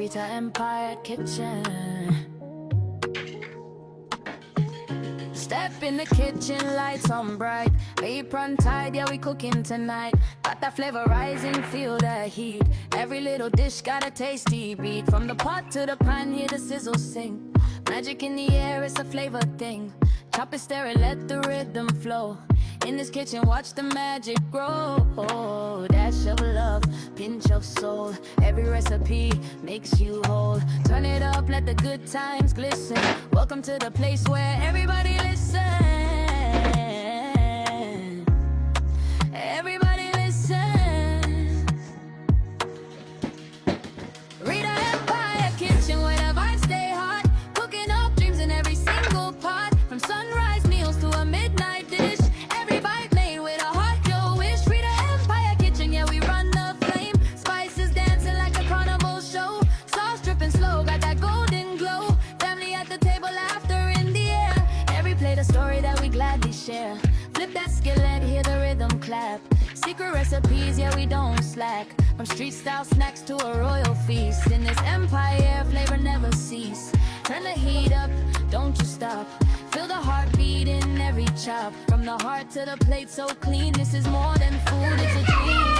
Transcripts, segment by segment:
Rita Empire Kitchen. Step in the kitchen, lights on bright, apron tied, yeah, we cooking tonight. Got that flavor rising, feel the heat. Every little dish got a tasty beat. From the pot to the pan, hear the sizzle sing. Magic in the air, it's a flavor thing. Chop it, stir it, let the rhythm flow. In this kitchen, watch the magic grow. Dash of love, pinch of soul. Every recipe makes you whole. Turn it up, let the good times glisten. Welcome to the place where everybody listen. Everybody listen. Rita Empire Kitchen, where the vibes stay hot. Cooking up dreams in every single pot. From sunrise meals to a midnight dish. Every bite made with a heart you wish. Rita Empire Kitchen, yeah, we run the flame. Spices dancing like a carnival show. Sauce dripping slow, got that golden glow. Family at the table, laughter in the air. Every plate a story that we gladly share. Flip that skillet, hear the rhythm clap. Secret recipes, yeah, we don't slack. From street style snacks to a royal feast. In this empire, flavor never cease. Turn the heat up, don't you stop. Feel the heartbeat in every chop. From the heart to the plate, so clean. This is more than food, it's a dream.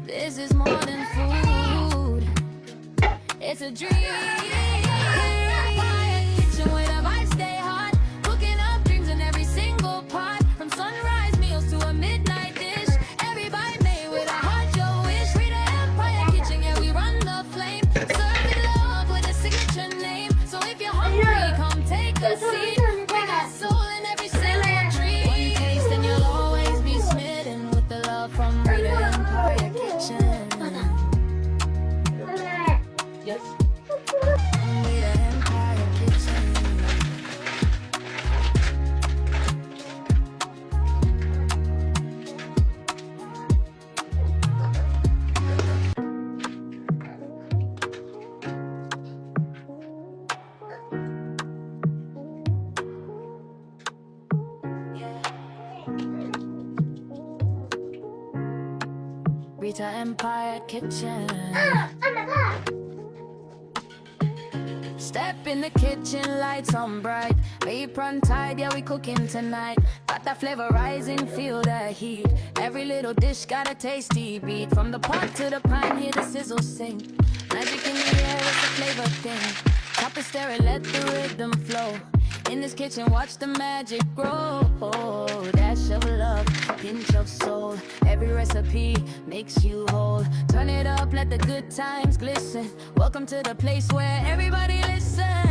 This is more than food, it's a dream. Kitchen where the vibes stay hot. Cooking up dreams in every single pot. From sunrise meals to a midnight dish. Every bite made with a heart you wish. Rita Empire Kitchen, yeah, we run the flame. Serving love with a signature name. So if you're hungry, come take a seat. We got soul in every single treat. One taste and you'll always be smitten with the love from Rita Empire Kitchen. Yes. Rita Empire Kitchen. Rita Empire Kitchen. Step in the kitchen, lights on bright, apron tied, yeah, we cooking tonight. Got that flavor rising, feel the heat. Every little dish got a tasty beat. From the pot to the pan, hear the sizzle sing. Magic in the air, it's a flavor thing. Chop it, stir it, let the rhythm flow. In this kitchen, watch the magic grow. Dash of love, pinch of soul. Every recipe makes you whole. Turn it up, let the good times glisten. Welcome to the place where everybody listen.